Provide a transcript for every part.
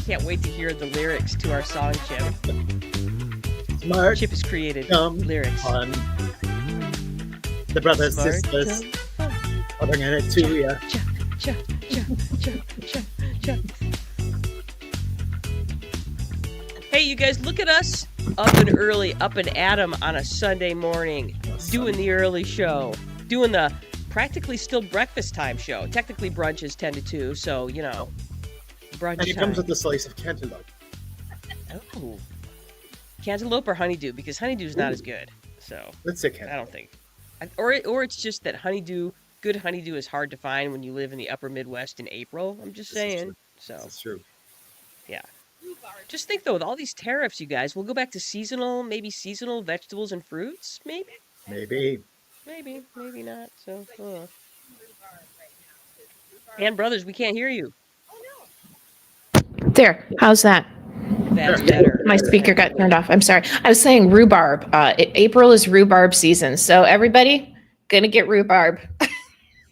can't wait to hear the lyrics to our song, Chip. Smart, Chip has created dumb, lyrics. fun. The brothers, Smart, sisters, dumb, are bringing it to you. Cha. Hey, you guys, look at us up and early, up and at 'em on a Sunday morning, doing the early show, doing the practically still breakfast time show. Technically, brunch is 10 to 2, so, you know, brunch And it time. comes with a slice of cantaloupe. Oh. Cantaloupe or honeydew? Because honeydew's not as good, so Let's say I cantaloupe. don't think. Or it's just that good honeydew is hard to find when you live in the upper Midwest in April. I'm just saying. So That's true. yeah. Just think though, with all these tariffs, you guys, we'll go back to seasonal vegetables and fruits, maybe, Maybe. maybe not. So, and brothers, we can't hear you. There. How's that? That's better. My speaker got turned off. I'm sorry. I was saying rhubarb. April is rhubarb season. So everybody gonna get rhubarb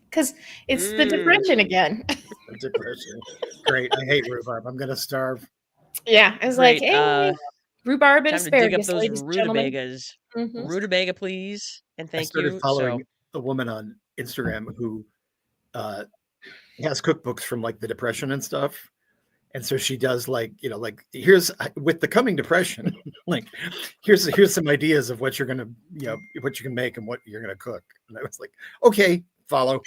because it's the depression again. The depression. Great. I hate rhubarb. I'm gonna starve. Yeah. I was Great. like, hey, rhubarb and Time to dig up asparagus, those ladies and gentlemen. rutabagas. Mhm. Rutabaga, please, and I thank started you. following So, a woman on Instagram who has cookbooks from like the depression and stuff. And so she does like, like here's with the coming depression, like here's some ideas of what you're gonna, what you can make and what you're gonna cook. And I was like, okay, follow.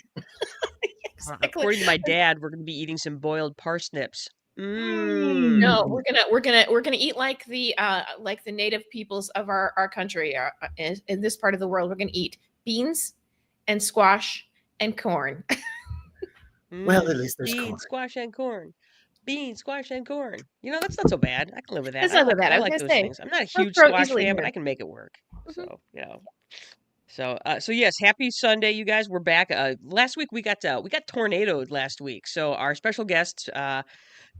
Exactly. according to my dad, we're going to be eating some boiled parsnips. No, we're gonna eat like the native peoples of our country in this part of the world. We're gonna eat beans and squash and corn. Well, at least there's beans, corn. squash, and corn. Beans, squash, and corn. You know, that's not so bad. I can live with that. That's not so bad. I I was like gonna those say, things. I'm not a they'll huge grow squash easily fan, but here. I can make it work. So, So yes, happy Sunday, you guys. We're back. Last week we got tornadoed last week. So our special guests,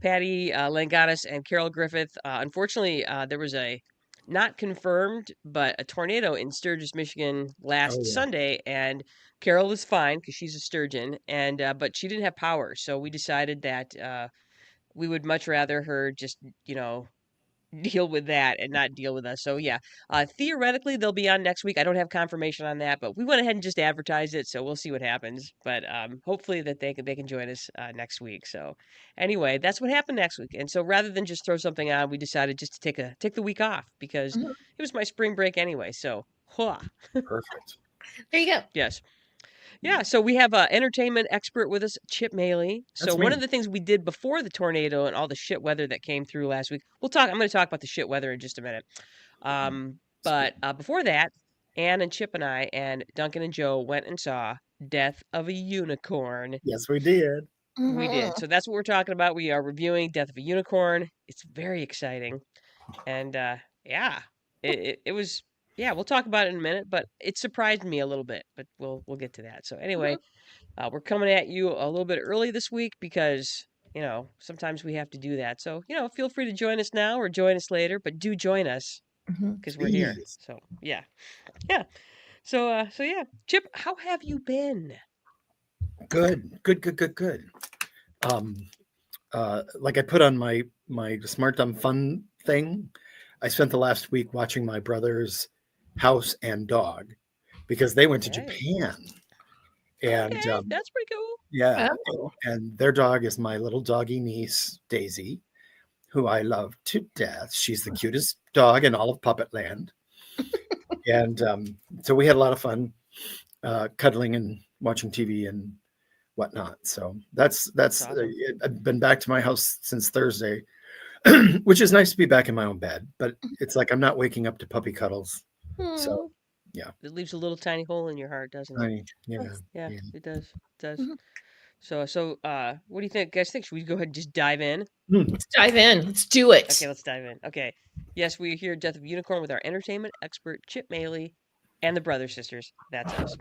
Patty Langanis and Carol Griffith. Unfortunately, there was a not confirmed, but a tornado in Sturgis, Michigan last Sunday, and Carol was fine because she's a sturgeon, and but she didn't have power. So we decided that we would much rather her just deal with that and not deal with us. So yeah, theoretically they'll be on next week. I don't have confirmation on that, but we went ahead and just advertised it, so we'll see what happens. But hopefully that they can join us next week. So anyway, that's what happened next week. And so rather than just throw something on, we decided just to take the week off because it was my spring break anyway. So Perfect. There you go. Yes. Yeah, so we have an entertainment expert with us, Chip Moehle. So one of the things we did before the tornado and all the shit weather that came through last week, I'm going to talk about the shit weather in just a minute. But before that, Ann and Chip and I and Duncan and Joe went and saw Death of a Unicorn. Yes, we did. We did. So that's what we're talking about. We are reviewing Death of a Unicorn. It's very exciting. And yeah, it was. Yeah, we'll talk about it in a minute, but it surprised me a little bit, but we'll get to that. So anyway, we're coming at you a little bit early this week because, sometimes we have to do that. So, feel free to join us now or join us later, but do join us because we're here. So, yeah. Yeah. So yeah. Chip, how have you been? Good. Like I put on my Smart Dumb Fun thing, I spent the last week watching my brother's house and dog because they went to Japan. And that's pretty cool. Yeah. And their dog is my little doggy niece, Daisy, who I love to death. She's the cutest dog in all of Puppet Land. And so we had a lot of fun cuddling and watching TV and whatnot. So that's awesome. I've been back to my house since Thursday, which is nice to be back in my own bed, but it's like I'm not waking up to puppy cuddles. So yeah, it leaves a little tiny hole in your heart, doesn't it? Yeah, it does. So what do you think, guys? Should we go ahead and just dive in? Let's dive in. Let's do it. Okay, let's dive in. Okay, yes, we're here at Death of a Unicorn with our entertainment expert Chip Moehle and the Brother Sisters. That's us.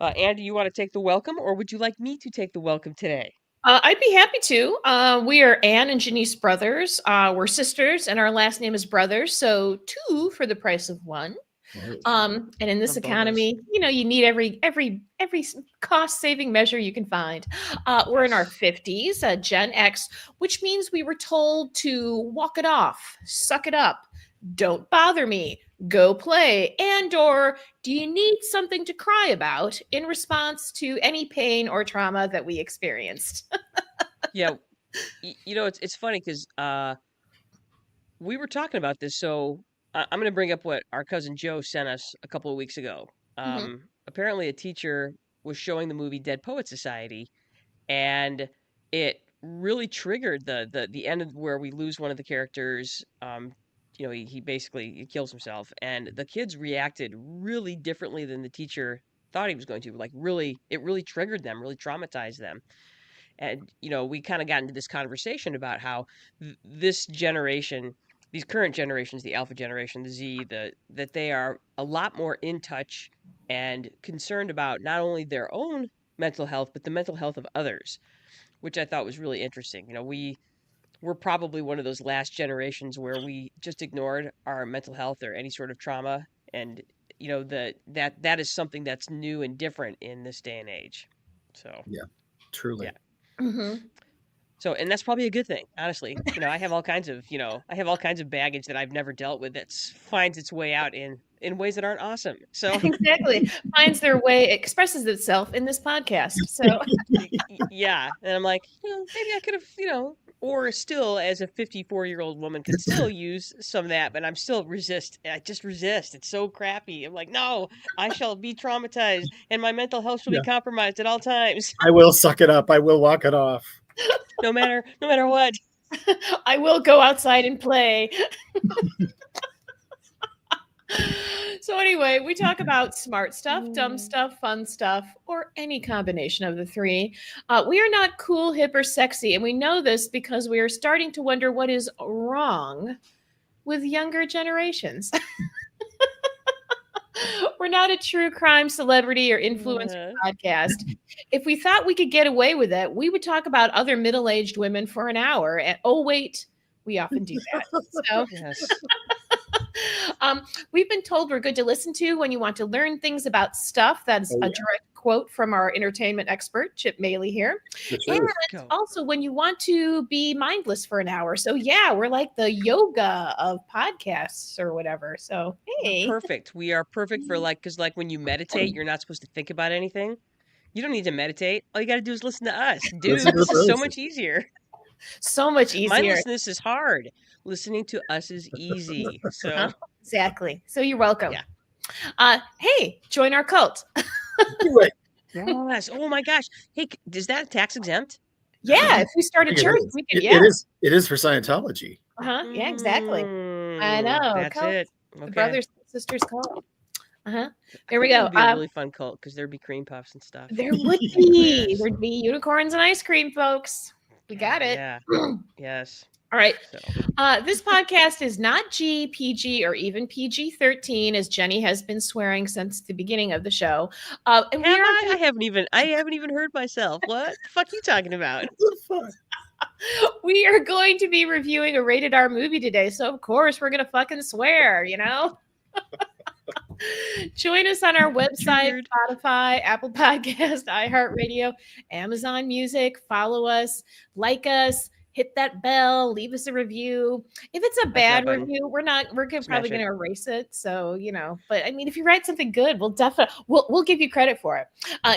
Andy, you want to take the welcome, or would you like me to take the welcome today? I'd be happy to. We are Ann and Janice Brothers. We're sisters, and our last name is Brothers, so 2 for the price of 1. And in this Love both of those. economy, you need every cost saving measure you can find. We're in our 50s, Gen X, which means we were told to walk it off, suck it up, don't bother me, go play, and/or do you need something to cry about in response to any pain or trauma that we experienced? Yeah, it's funny because we were talking about this. So I'm going to bring up what our cousin Joe sent us a couple of weeks ago. Mhm. Apparently, a teacher was showing the movie Dead Poet Society, and it really triggered the end of where we lose one of the characters. He basically he kills himself, and the kids reacted really differently than the teacher thought he was going to. Like really, it really triggered them, really traumatized them. And we kind of got into this conversation about how this generation, these current generations, the alpha generation, the Z, that they are a lot more in touch and concerned about not only their own mental health but the mental health of others, which I thought was really interesting. We're probably one of those last generations where we just ignored our mental health or any sort of trauma, and that is something that's new and different in this day and age. So Yeah, truly. yeah. Mhm. So, and that's probably a good thing, honestly. I have all kinds of, baggage that I've never dealt with that finds its way out in ways that aren't awesome. So, Exactly. Finds their way, expresses itself in this podcast. So, yeah, and I'm like, maybe I could have, or still, as a 54-year-old woman, could still use some of that, but I'm still resist. I just resist. It's so crappy. I'm like, no, I shall be traumatized, and my mental health shall be Yeah. compromised at all times, I will suck it up. I will walk it off. no matter what. I will go outside and play. So anyway, we talk about smart stuff, dumb stuff, fun stuff, or any combination of the three. We are not cool, hip, or sexy, and we know this because we are starting to wonder what is wrong with younger generations. We're not a true crime celebrity or influencer podcast. If we thought we could get away with it, we would talk about other middle-aged women for an hour. And oh wait, we often do that. So Yes. We've been told we're good to listen to when you want to learn things about stuff. That's Oh, a yeah. direct quote from our entertainment expert, Chip Moehle here. The And truth. Go. also when you want to be mindless for an hour. So yeah, we're like the yoga of podcasts or whatever. So We're hey. perfect. We are perfect for because when you meditate, you're not supposed to think about anything. You don't need to meditate. All you got to do is listen to us, Listen dude. to This the is so person. much easier. So much easier. Mindlessness is hard. Listening to us is easy. So Exactly. So you're welcome. Yeah. Hey, join our cult. Do it. yes. Oh my gosh. Hey, is that tax exempt? Yeah, if we start a I think it church, is. we could. It Yeah. is. It is for Scientology. Yeah, exactly. I know. That's Cult. it. The Okay. brothers and sisters cult. There I we think that go. would be a really fun cult because there'd be cream puffs and stuff. There would be. Yes. There'd be unicorns and ice cream, folks. We got it. Yeah. Yes. All right. So This podcast is not G, PG, or even PG-13, as Jenny has been swearing since the beginning of the show. And we have are I? I haven't even heard myself. What the fuck are you talking about? we are going to be reviewing a rated R movie today, so of course we're gonna fucking swear, Join us on our website, Triggered. Spotify, Apple Podcast, iHeartRadio, Amazon Music. Follow us, like us, hit that bell, leave us a review. If it's a bad button. review, we're Smash probably it. going to erase it. So, but I mean, if you write something good, we'll give you credit for it.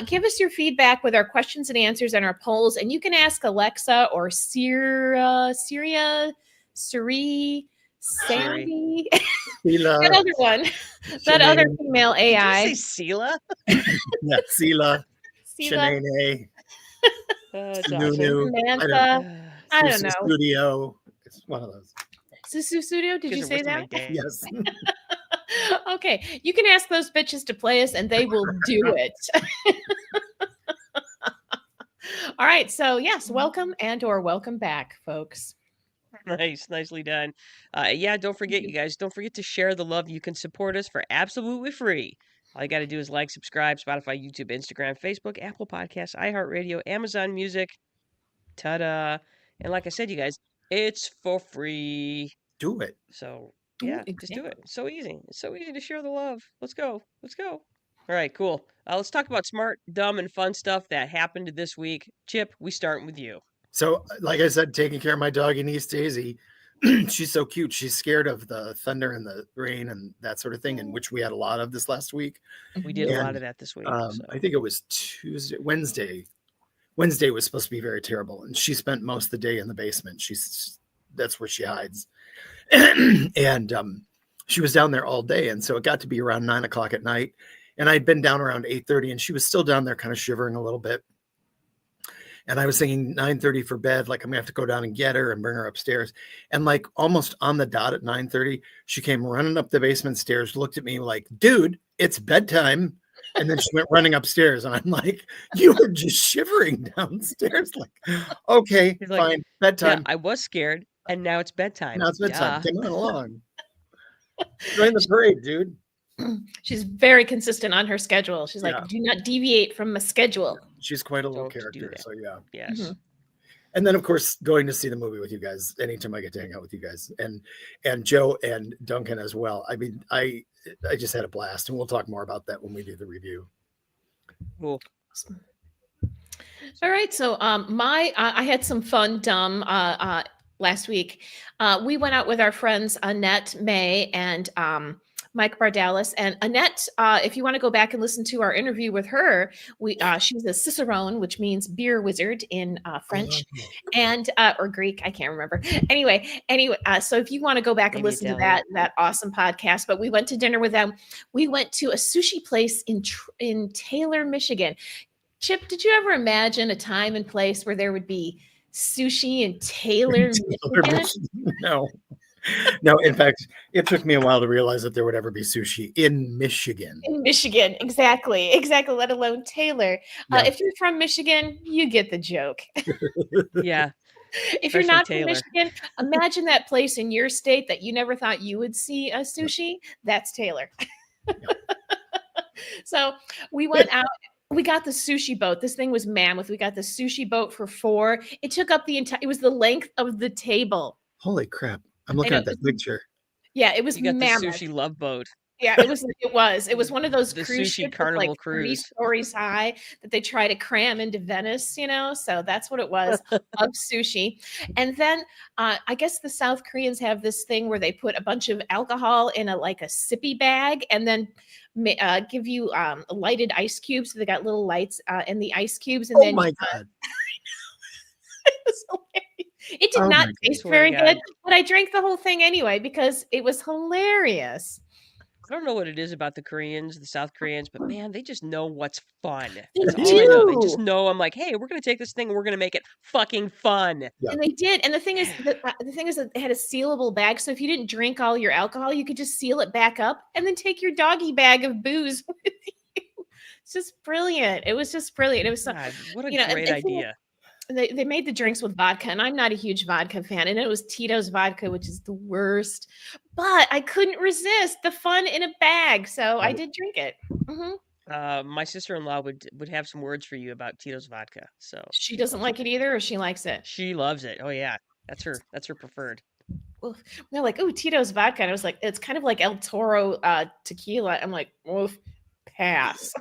Give us your feedback with our questions and answers and our polls. And you can ask Alexa or Siri, Sandy, that other one, that other female AI. Did you say Sela? Yeah, Sela, Sela, Shanae, It's Sununu. awesome. Samantha. I don't know. Studio. It's one of those. Susu Studio, did you say that? Yes. Okay, you can ask those bitches to play us and they will do it. All right, so yes, welcome or welcome back, folks. Nice, nicely done. Yeah, don't forget, you guys, don't forget to share the love. You can support us for absolutely free. All you got to do is like, subscribe, Spotify, YouTube, Instagram, Facebook, Apple Podcasts, iHeartRadio, Amazon Music. Ta-da. And like I said, you guys, it's for free. Do it. So Yeah, just do it. It's so easy. It's so easy to share the love. Let's go. Let's go. All right, cool. Let's talk about smart, dumb, and fun stuff that happened this week. Chip, we starting with you. So, like I said, taking care of my doggy niece Daisy. She's so cute. She's scared of the thunder and the rain and that sort of thing, and which we had a lot of this last week. We did a lot of that this week. So. I think it was Wednesday. Wednesday was supposed to be very terrible, and she spent most of the day in the basement. That's where she hides. And she was down there all day, and so it got to be around 9 o'clock at night, and I'd been down around 8:30, and she was still down there kind of shivering a little bit. And I was thinking 9:30 for bed, like I'm gonna have to go down and get her and bring her upstairs. And like almost on the dot at 9:30, she came running up the basement stairs, looked at me like, dude, it's bedtime. And then she went running upstairs, and I'm like, you were just shivering downstairs. Like, okay, He's fine, like, bedtime. Yeah, I was scared, and now it's bedtime. Now it's bedtime. Come on along. Join the parade, dude. She's very consistent on her schedule. She's like, Yeah. do not deviate from the schedule. She's quite a little Don't do character. that. So yeah. Yes. Mhm. And then of course going to see the movie with you guys anytime I get to hang out with you guys, and Joe and Duncan as well. I mean, I just had a blast, and we'll talk more about that when we do the review. Cool. All right. So I had some fun, dumb last week. We went out with our friends Annette May and Mike Bardalis. And Annette, if you want to go back and listen to our interview with her, she's a cicerone, which means beer wizard in French and or Greek. I can't remember. Anyway, so if you want to go back and Maybe listen to Italian. that awesome podcast, but we went to dinner with them. We went to a sushi place in Taylor, Michigan. Chip, did you ever imagine a time and place where there would be sushi in Taylor, Michigan? No. In fact, it took me a while to realize that there would ever be sushi in Michigan. In Michigan, exactly. Let alone Taylor. Yeah. If you're from Michigan, you get the joke. Yeah. If you're Especially not Taylor. from Michigan, imagine that place in your state that you never thought you would see a sushi. That's Taylor. So we went out. We got the sushi boat. This thing was mammoth. We got the sushi boat for $4. It took up it was the length of the table. Holy crap. I'm looking at that picture. Yeah, it was You got mammoth. the sushi love boat. Yeah, it was one of those The cruise sushi ships carnival like 30 cruise. stories high that they try to cram into Venice, so that's what it was of sushi. And then I guess the South Koreans have this thing where they put a bunch of alcohol in a sippy bag and then give you lighted ice cubes. So they got little lights in the ice cubes. And Oh then my God. it was hilarious. It did Oh not my taste God. very Swear to good, but I drank the whole thing anyway because it was hilarious. I don't know what it is about the Koreans, the South Koreans, but man, they just know what's fun. They That's all I know. They do. just know I'm like, hey, we're gonna take this thing and we're gonna make it fucking fun. Yeah. And they did. And the thing is that they had a sealable bag. So if you didn't drink all your alcohol, you could just seal it back up and then take your doggy bag of booze with you. It's just brilliant. It was just brilliant. It was so, God, what a and great idea. They made the drinks with vodka, and I'm not a huge vodka fan. And it was Tito's vodka, which is the worst. But I couldn't resist the fun in a bag, so I did drink it. Mm-hmm. My sister-in-law would have some words for you about Tito's vodka. So She doesn't like it either, or she likes it. she loves it. Oh yeah, that's her preferred. Well, they're like, "Oh, Tito's vodka," and I was like, "It's kind of like El Toro tequila." I'm like, "Oof, pass."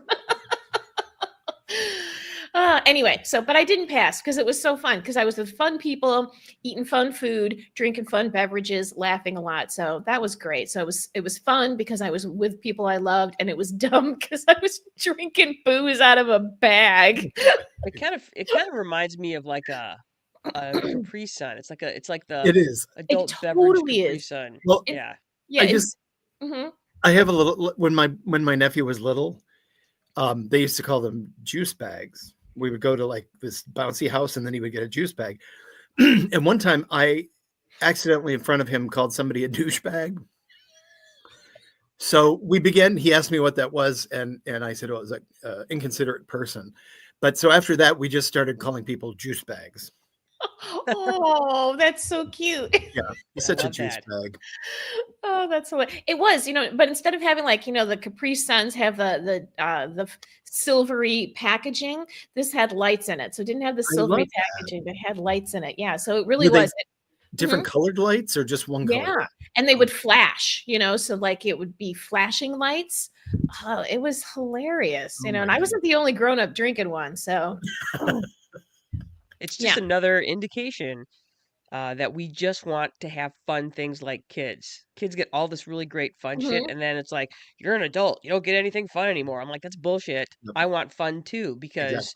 Anyway, but I didn't pass because it was so fun because I was with fun people, eating fun food, drinking fun beverages, laughing a lot. So that was great. So it was fun because I was with people I loved, and it was dumb because I was drinking booze out of a bag. It kind of reminds me of like a Capri Sun. It's like the It is. adult It beverage totally Capri is. Sun. Well, Yeah. Yeah, I have a little, when my nephew was little, they used to call them juice bags. We would go to like this bouncy house, and then he would get a juice bag. And one time I accidentally in front of him called somebody a douchebag. So he asked me what that was. And I said, it was like inconsiderate person. But so after that, we just started calling people juice bags. Oh, that's so cute. Yeah. He's such a love juice that. bag. Oh, that's so. It was, but instead of having the Capri Suns have the silvery packaging, this had lights in it. So it didn't have the I silvery love that. packaging, but had lights in it. Yeah, so it really Do they- was. different colored lights or just one color? Yeah. And they would flash, so like it would be flashing lights. Oh, it was hilarious, Oh and my I God. wasn't the only grown up drinking one. So, It's just yeah. another indication that we just want to have fun things like kids. Kids get all this really great fun shit, Mhm. and then it's like, you're an adult. You don't get anything fun anymore. I'm like, that's bullshit. Yep, I want fun too exactly. because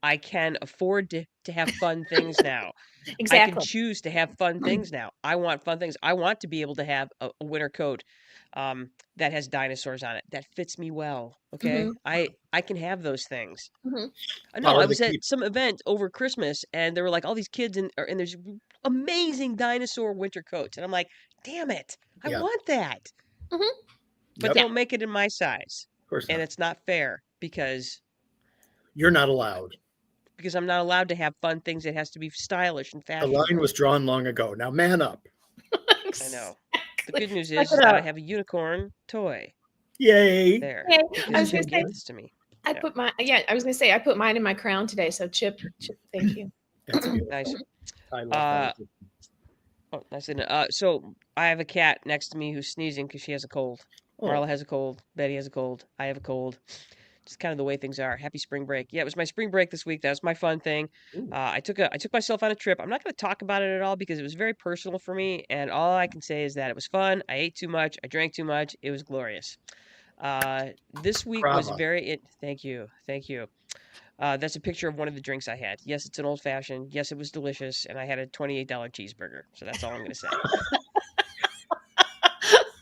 I can afford to have fun things now. I can Exactly. choose to have fun things now. I want fun things. I want to be able to have a winter coat that has dinosaurs on it that fits me well. Okay, Mhm. I can have those things. Mhm. No, Power I to the was at keep. some event over Christmas, and there were like all these kids, and there's amazing dinosaur winter coats, and I'm like, damn it, I Yeah. want that, Mhm. but Yep. they Yeah. don't make it in my size, Of course and not. it's not fair You're not allowed. because I'm not allowed to have fun things. It has to be stylish and The line fashionable. was drawn long ago. Now man up. I know. The Exactly. good news Suck is it that I up. have a unicorn toy Yay. there Okay. I because was gonna Chip say gave this to me. I Yeah, put my yeah, I was gonna say I put mine in my crown today. So Chip, thank you. That's nice. beautiful. I love Uh, that. oh, nice. So I have a cat next to me who's sneezing because she has a cold. Oh, Marla has a cold. Betty has a cold. I have a cold. Just kind of the way things are. Happy spring break. Yeah, it was my spring break this week. That was my fun thing. ooh, I took myself on a trip. I'm not going to talk about it at all because it was very personal for me, and all I can say is that it was fun. I ate too much. I drank too much. It was glorious. This week was brava. very. Thank you, thank you. That's a picture of one of the drinks I had. Yes, it's an old fashioned. Yes, it was delicious, and I had a $28 cheeseburger. So that's all I'm going to say.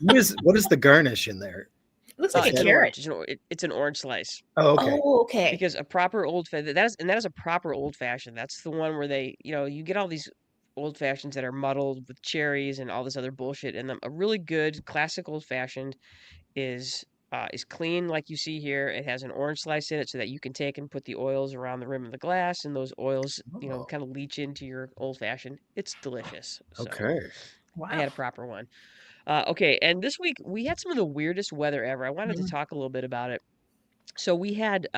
What is the garnish in there? It looks like a It's an carrot. orange. It's an orange slice. Oh, okay. Oh, okay. Because a proper that is a proper old fashioned. That's the one where you get all these old fashions that are muddled with cherries and all this other bullshit in them. A really good classic old fashioned is clean like you see here. It has an orange slice in it so that you can take and put the oils around the rim of the glass, and those oils, Oh, kind of leach into your old fashioned. It's delicious. So okay. I Wow. had a proper one. Okay, and this week we had some of the weirdest weather ever. I wanted to Mhm. talk a little bit about it. So we had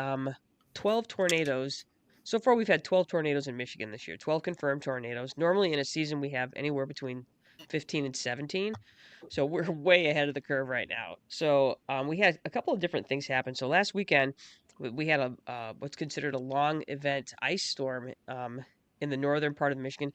12 tornadoes. So far, we've had 12 tornadoes in Michigan this year, 12 confirmed tornadoes. Normally, in a season, we have anywhere between 15 and 17. So we're way ahead of the curve right now. So we had a couple of different things happen. So last weekend, we had a what's considered a long event ice storm in the northern part of Michigan.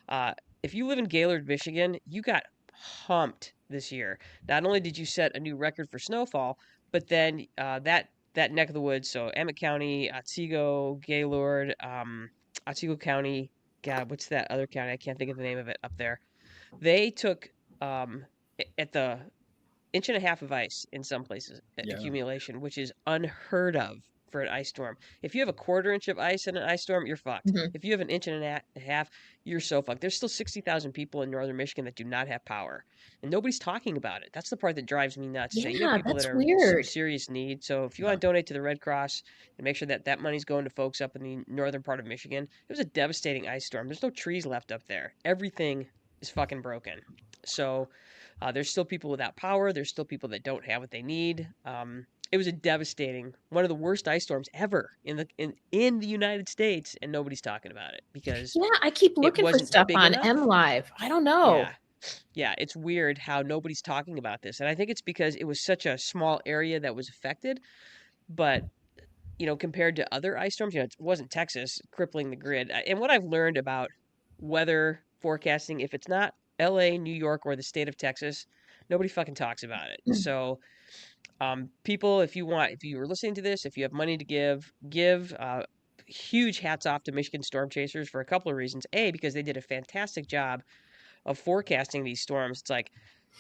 Uh, if you live in Gaylord, Michigan, you got humped this year. Not only did you set a new record for snowfall, but then that neck of the woods, so Emmett County, Otsego, Gaylord, Otsego County, God, what's that other county? I can't think of the name of it up there. They took at the inch and a half of ice in some places Yeah. accumulation, which is unheard of for an ice storm. If you have a quarter inch of ice in an ice storm, you're fucked. Mhm. If you have an inch and a half, you're so fucked. There's still 60,000 people in northern Michigan that do not have power, and nobody's talking about it. That's the part that drives me nuts. Is that you got Yeah, people that that's are some weird. serious need. So if you Yeah. want to donate to the Red Cross and make sure that that money's going to folks up in the northern part of Michigan, it was a devastating ice storm. There's no trees left up there. Everything is fucking broken. So there's still people without power. There's still people that don't have what they need. It was a devastating, one of the worst ice storms ever in the United States, and nobody's talking about it because Yeah, I keep it looking for wasn't stuff big on M enough. Live. I don't know. Yeah, yeah, it's weird how nobody's talking about this, and I think it's because it was such a small area that was affected. But compared to other ice storms, it wasn't Texas crippling the grid. And what I've learned about weather forecasting, if it's not LA, New York, or the state of Texas, nobody fucking talks about it. So, people, if you were listening to this, if you have money to give. Huge hats off to Michigan Storm Chasers for a couple of reasons. A, because they did a fantastic job of forecasting these storms. It's like,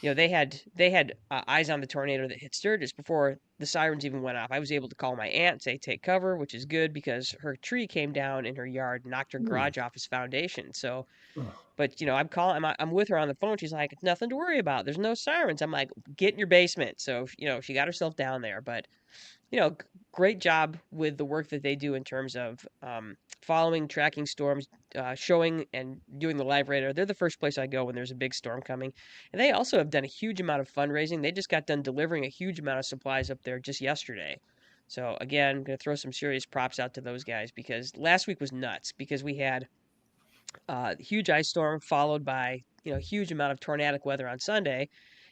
they had eyes on the tornado that hit Sturgis before the sirens even went off. I was able to call my aunt, say take cover, which is good because her tree came down in her yard, and knocked her Ooh. garage off its foundation. So, Oh, but I'm with her on the phone. She's like, it's nothing to worry about. There's no sirens. I'm like, get in your basement. So she got herself down there, but great job with the work that they do in terms of following, tracking storms, showing and doing the live radar. They're the first place I go when there's a big storm coming. And they also have done a huge amount of fundraising. They just got done delivering a huge amount of supplies up there just yesterday. So again, I'm going to throw some serious props out to those guys because last week was nuts because we had Huge ice storm followed by, huge amount of tornadic weather on Sunday.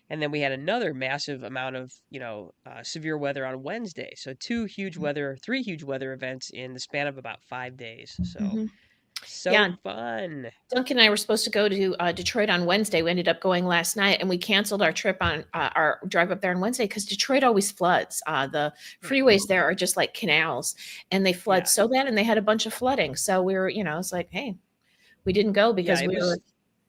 And then we had another massive amount of, severe weather on Wednesday. So three huge weather events in the span of about 5 days. So, Mhm. so Yeah, fun. Duncan and I were supposed to go to Detroit on Wednesday. We ended up going last night, and we canceled our trip on our drive up there on Wednesday because Detroit always floods. The freeways there are just like canals, and they flood Yeah. so bad, and they had a bunch of flooding. So we were, it's like, hey, we didn't go Yeah, because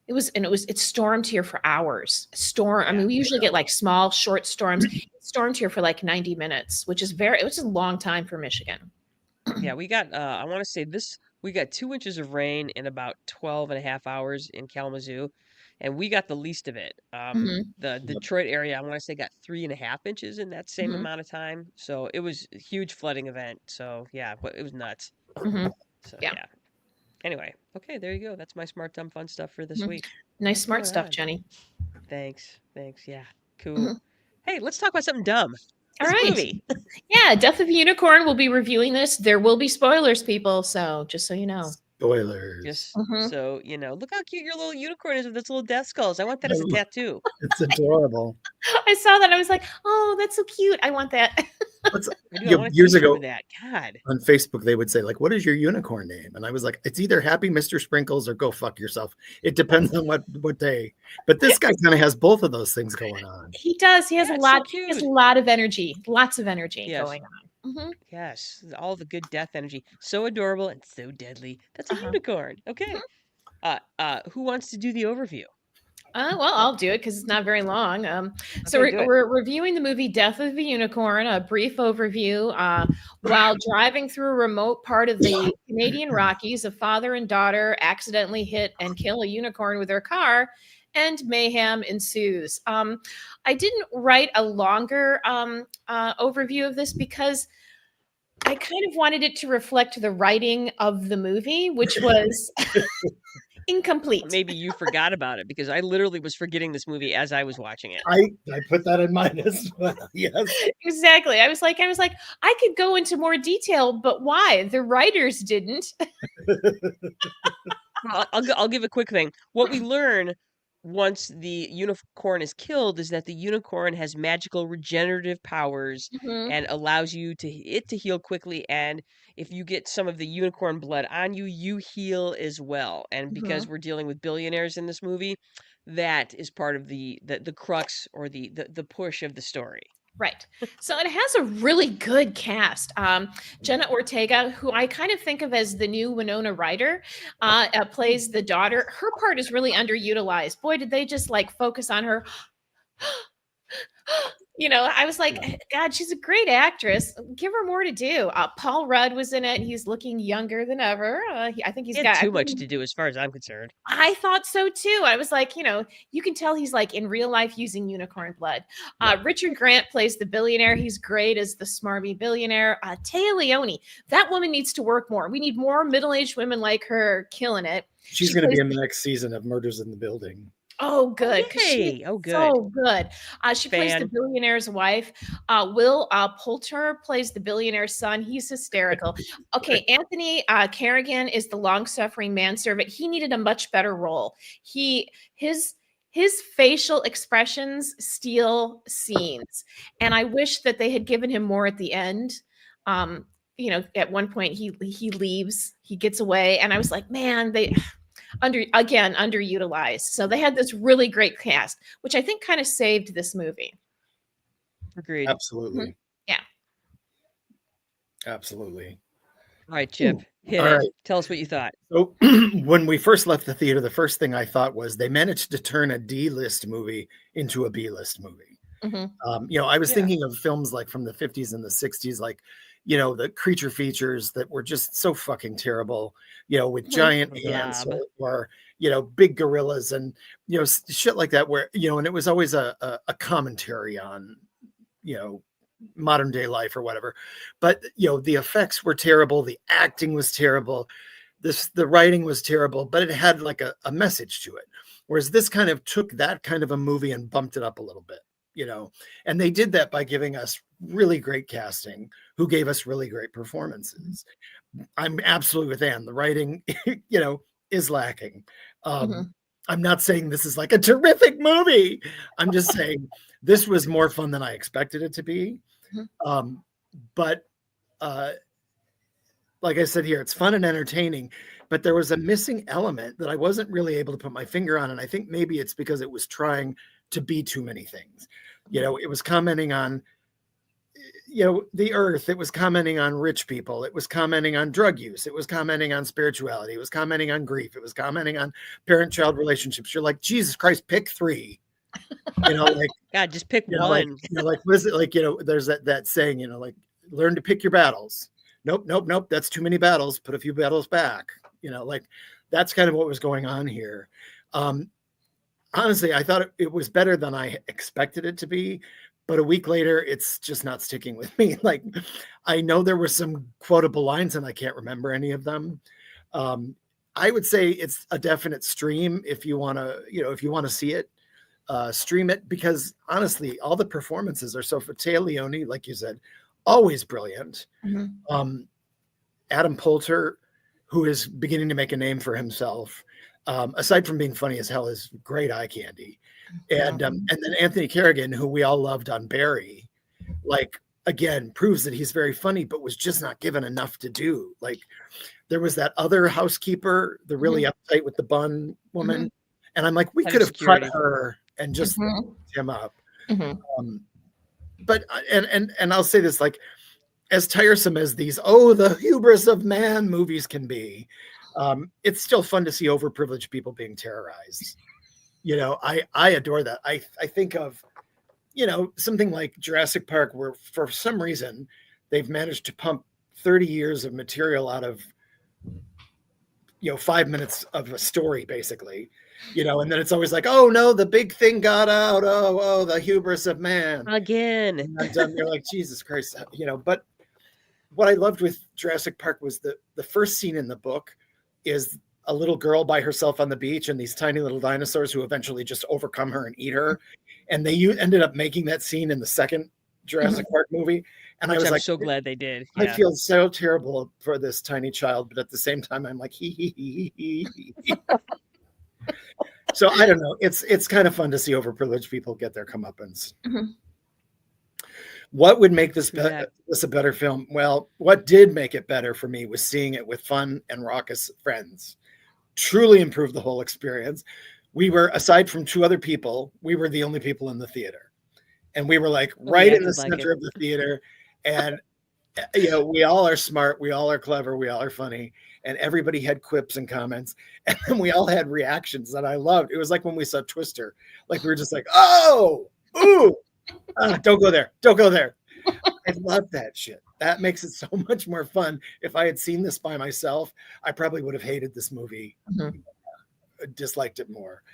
it was, it stormed here for hours. I yeah. mean, we usually get like small, short storms. It stormed here for like 90 minutes, which is it was a long time for Michigan. Yeah, we got, I want to say we got 2 inches of rain in about 12 and a half hours in Kalamazoo, and we got the least of it. Hmm. The Yep. Detroit area, I want to say, got 3.5 inches in that same Hmm. amount of time. So it was a huge flooding event. So yeah, but it was nuts. Hmm. So Yeah. yeah. Anyway, okay, there you go. That's my smart, dumb, fun stuff for this Mhm. week. Nice, What's smart going stuff, on? Jenny. Thanks. Thanks. Yeah. Cool. Mhm. Hey, let's talk about something dumb. All This right. movie. Yeah, Death of a Unicorn. We'll be reviewing this. There will be spoilers, people. So just so you know. Spoilers. Just Mhm. so you know, look how cute your little unicorn is with its little death skulls. I want that as a tattoo. It's adorable. I saw that. I was like, oh, that's so cute. I want that. What's, I do. I want a years T-shirt ago with that. God. on Facebook, they would say, like, what is your unicorn name? And I was like, it's either Happy Mr. Sprinkles or Go Fuck Yourself. It depends on what day. But this guy kind of has both of those things going on. He does. He has Yeah, a it's so lot. He has a cute. lot of energy. Lots of energy Yes. going on. Hmm. Yes. All the good death energy. So adorable and so deadly. That's a Uh-huh. unicorn. Okay. Who wants to do the overview? Well, I'll do it because it's not very long. So Okay, do it. we're reviewing the movie Death of the Unicorn, a brief overview. While driving through a remote part of the Canadian Rockies, a father and daughter accidentally hit and kill a unicorn with their car, and mayhem ensues. I didn't write a longer overview of this because I kind of wanted it to reflect the writing of the movie, which was incomplete. Maybe you forgot about it because I literally was forgetting this movie as I was watching it. I put that in mine as well. Yes. Exactly. I was like, I could go into more detail, but why? The writers didn't. I'll give a quick thing. What we learn once the unicorn is killed is that the unicorn has magical regenerative powers Mhm. and allows it to heal quickly. And if you get some of the unicorn blood on you, you heal as well. And because Mhm. we're dealing with billionaires in this movie, that is part of the crux or the push of the story. Right. So it has a really good cast. Jenna Ortega, who I kind of think of as the new Winona Ryder, plays the daughter. Her part is really underutilized. Boy, did they just like focus on her. I was like, God, she's a great actress. Give her more to do. Paul Rudd was in it. He's looking younger than ever. I think He had too much to do as far as I'm concerned. I thought so too. I was like, you can tell he's like in real life using unicorn blood. Richard Grant plays the billionaire. He's great as the smarmy billionaire. Taya Leone, that woman needs to work more. We need more middle-aged women like her killing it. She's going to be in the next season of Murders in the Building. Oh, good. She's good. So good. She plays the billionaire's wife. Will Poulter plays the billionaire's son. He's hysterical. Okay, Anthony Carrigan is the long-suffering manservant. He needed a much better role. His facial expressions steal scenes, and I wish that they had given him more at the end. At one point he leaves, he gets away, and I was like, man, they underutilized. So they had this really great cast, which I think kind of saved this movie. Agreed. Absolutely. Mm-hmm. Yeah. Absolutely. All right, Chip. Hit All it. right. Tell us what you thought. So when we first left the theater, the first thing I thought was they managed to turn a D-list movie into a B-list movie. Mm-hmm. I was thinking of films like from the 50s and the 60s, like, the creature features that were just so fucking terrible, with giant ants or big gorillas and, shit like that where, and it was always a commentary on, modern day life or whatever. But, the effects were terrible. The acting was terrible. The writing was terrible, but it had like a message to it. Whereas this kind of took that kind of a movie and bumped it up a little bit. And they did that by giving us really great casting who gave us really great performances. I'm absolutely with Anne. The writing, is lacking. Mhm. I'm not saying this is like a terrific movie. I'm just saying this was more fun than I expected it to be. Mhm. But like I said here, it's fun and entertaining, but there was a missing element that I wasn't really able to put my finger on. And I think maybe it's because it was trying to be too many things. You know, it was commenting on, you know, the earth. It was commenting on rich people. It was commenting on drug use. It was commenting on spirituality. It was commenting on grief. It was commenting on parent-child relationships. You're like, Jesus Christ, pick three. You know, like, God, just pick you know, like, one. you know, like, what is it? Like, you know, there's that saying, you know, like, learn to pick your battles. Nope, nope, nope. That's too many battles. Put a few battles back. You know, like that's kind of what was going on here. Honestly, I thought it was better than I expected it to be, but a week later, it's just not sticking with me. Like, I know there were some quotable lines, and I can't remember any of them. I would say it's a definite stream if you want to, you know, if you want to see it, stream it, because honestly, all the performances are so. Taya Leone, like you said, always brilliant. Mhm. Adam Poulter, who is beginning to make a name for himself, aside from being funny as hell, is great eye candy. And then Anthony Carrigan, who we all loved on Barry, like again proves that he's very funny, but was just not given enough to do. Like there was that other housekeeper, the really uptight with the bun woman, and I'm like, we Head could of have cut security. her and just Mhm. him up. Mhm. But and I'll say this, like, as tiresome as these the hubris of man movies can be, it's still fun to see overprivileged people being terrorized. You know, I adore that. I think of, you know, something like Jurassic Park, where for some reason they've managed to pump 30 years of material out of, you know, 5 minutes of a story, basically. You know, and then it's always like, oh no, the big thing got out. Oh, the hubris of man. Again. And you're like, Jesus Christ, you know. But what I loved with Jurassic Park was the first scene in the book is a little girl by herself on the beach and these tiny little dinosaurs who eventually just overcome her and eat her. And they ended up making that scene in the second Jurassic Park movie. And I Which was I'm like, so glad they did. I Yeah. feel so terrible for this tiny child, but at the same time, I'm like, hee. So I don't know. It's kind of fun to see overprivileged people get their comeuppance. Mhm. What would make this True that. this a better film? Well, what did make it better for me was seeing it with fun and raucous friends. Truly improved the whole experience. We were, aside from two other people, we were the only people in the theater. And we were like We right in the acted like it. center of the theater. And you know, we all are smart, we all are clever, we all are funny, and everybody had quips and comments, and then we all had reactions that I loved. It was like when we saw Twister, like we were just like, oh, ooh, don't go there, don't go there. I love that shit. That makes it so much more fun. If I had seen this by myself, I probably would have hated this movie, disliked it more.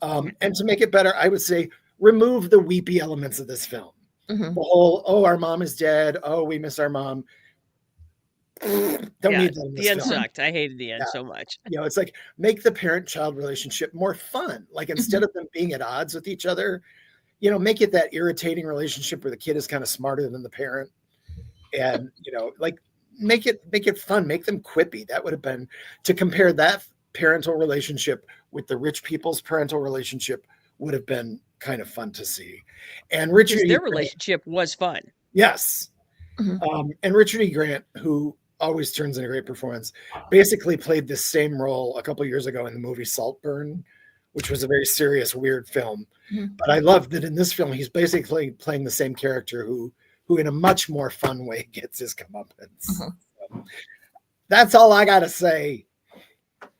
And to make it better, I would say remove the weepy elements of this film. The whole, oh, our mom is dead. Oh, we miss our mom. Don't Yeah, need that in the this end film. sucked. I hated the Yeah. end so much. You know, it's like make the parent-child relationship more fun. Like instead of them being at odds with each other, you know, make it that irritating relationship where the kid is kind of smarter than the parent. And, you know, like make it fun, make them quippy. That would have been, to compare that parental relationship with the rich people's parental relationship would have been kind of fun to see. And Richard Because E. their Grant, relationship was fun. yes. And Richard E. Grant, who always turns in a great performance, basically played this same role a couple years ago in the movie Saltburn, which was a very serious, weird film. But I love that in this film, he's basically playing the same character who in a much more fun way gets his comeuppance. So, that's all I got to say.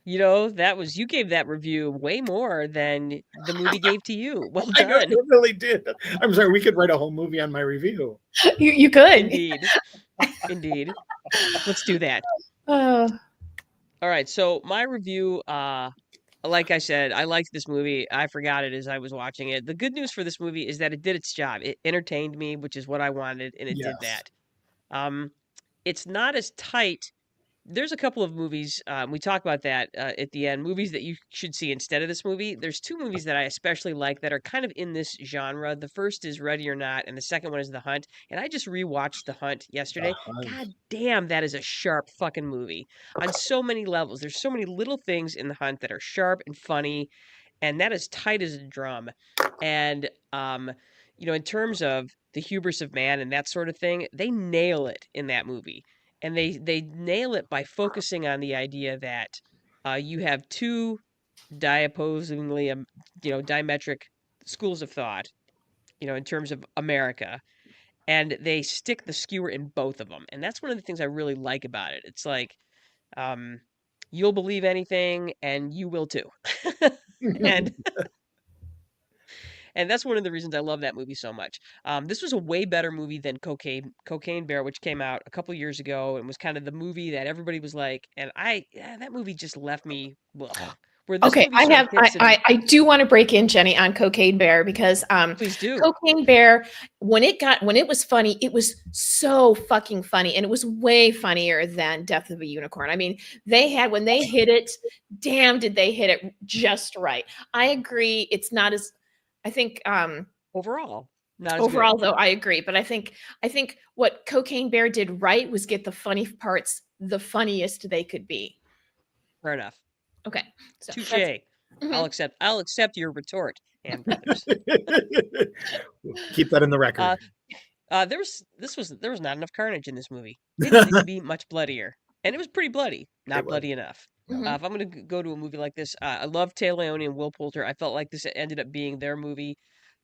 You know, you gave that review way more than the movie gave to you. Well I know done. you really did. I'm sorry, we could write a whole movie on my review. You could. Indeed. Indeed. Let's do that. Uh, All right. So my review, like I said, I liked this movie. I forgot it as I was watching it. The good news for this movie is that it did its job. It entertained me, which is what I wanted, and it did Yes. that. It's not as tight there's a couple of movies, we talk about that at the end, movies that you should see instead of this movie. There's two movies that I especially like that are kind of in this genre. The first is Ready or Not, and the second one is The Hunt. And I just rewatched The Hunt The yesterday. Hunt. God damn, that is a sharp fucking movie on so many levels. There's so many little things in The Hunt that are sharp and funny, and that is tight as a drum. And in terms of the hubris of man and that sort of thing, they nail it in that movie, and they nail it by focusing on the idea that you have two diaposingly, diametric schools of thought, in terms of America, and they stick the skewer in both of them, and that's one of the things I really like about it. It's like, um, you'll believe anything, and you will too, and and that's one of the reasons I love that movie so much. This was a way better movie than Cocaine Bear, which came out a couple years ago and was kind of the movie that everybody was like, and that movie just left me, ugh, where this Okay, movie sort of hits and I do want to break in, Jenny, on Cocaine Bear, because please do. Cocaine Bear, when it was funny, it was so fucking funny, and it was way funnier than Death of a Unicorn. I mean, when they hit it, damn, did they hit it just right. I agree. It's not as, I think, Overall, not as overall, good. though, I agree. But I think what Cocaine Bear did right was get the funny parts the funniest they could be. Fair enough. Okay, so Touche. Mhm. I'll accept your retort, and brothers. Keep that in the record. There was not enough carnage in this movie. It needed to be much bloodier, and it was pretty bloody, not It was. bloody enough. Mhm. If I'm gonna go to a movie like this, I love Tay Leone and Will Poulter. I felt like this ended up being their movie.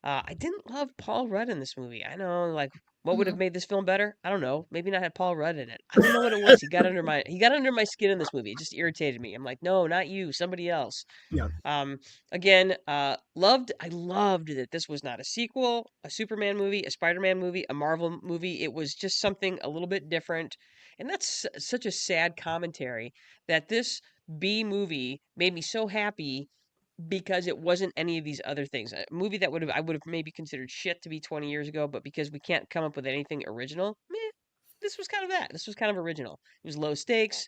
I didn't love Paul Rudd in this movie. I know, like, what would have Mhm. made this film better? I don't know. Maybe not had Paul Rudd in it. I don't know what it was. He got under my skin in this movie. It just irritated me. I'm like, no, not you, somebody else. Yeah. Again, I loved that this was not a sequel, a Superman movie, a Spider-Man movie, a Marvel movie. It was just something a little bit different. And that's such a sad commentary that this B movie made me so happy because it wasn't any of these other things. A movie that I would have maybe considered shit to be 20 years ago, but because we can't come up with anything original, meh, this was kind of that. This was kind of original. It was low stakes.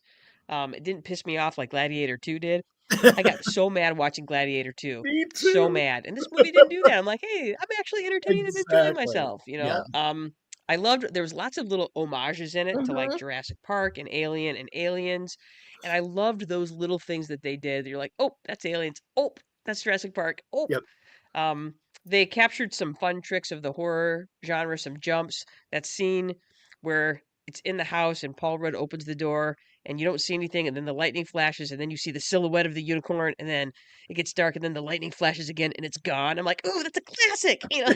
It didn't piss me off like Gladiator 2 did. I got so mad watching Gladiator 2. Me So too. mad. And this movie didn't do that. I'm like, hey, I'm actually entertained and enjoying Exactly. myself, you Yeah. know? I loved there was lots of little homages in it to like Mhm. Jurassic Park and Alien and Aliens. And I loved those little things that they did. You're like, oh, that's Aliens. Oh, that's Jurassic Park. Oh. Yep. Um, they captured some fun tricks of the horror genre, some jumps. That scene where it's in the house and Paul Rudd opens the door and you don't see anything, and then the lightning flashes, and then you see the silhouette of the unicorn, and then it gets dark, and then the lightning flashes again, and it's gone. I'm like, oh, that's a classic, you know.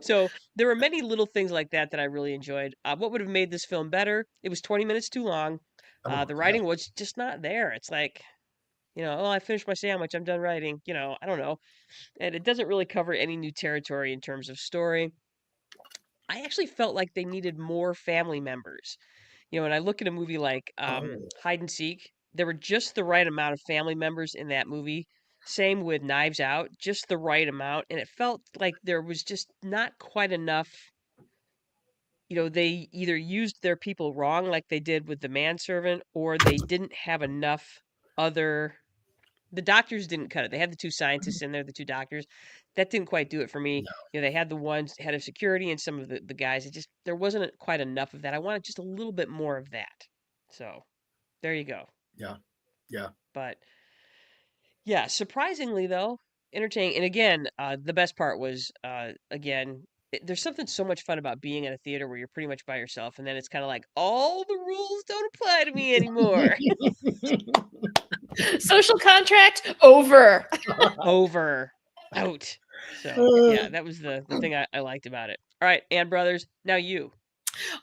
So there were many little things like that that I really enjoyed. What would have made this film better? It was 20 minutes too long. Oh, The yeah. writing was just not there. It's like, oh, I finished my sandwich. I'm done writing. I don't know. And it doesn't really cover any new territory in terms of story. I actually felt like they needed more family members. When I look at a movie like Oh, Hide and Seek, there were just the right amount of family members in that movie. Same with Knives Out, just the right amount. And it felt like there was just not quite enough. They either used their people wrong, like they did with the manservant, or they didn't have enough other. The doctors didn't cut it. They had the two scientists in there, the two doctors. That didn't quite do it for me. no. They had the ones head of security and some of the guys. There wasn't quite enough of that. I wanted just a little bit more of that. So there you go. Yeah. Yeah. But yeah, surprisingly though, entertaining. And again, the best part was again, there's something so much fun about being at a theater where you're pretty much by yourself, and then it's kind of like all the rules don't apply to me anymore. Social contract over. Over, out. So yeah, that was the thing I liked about it. All right, and brothers, now you.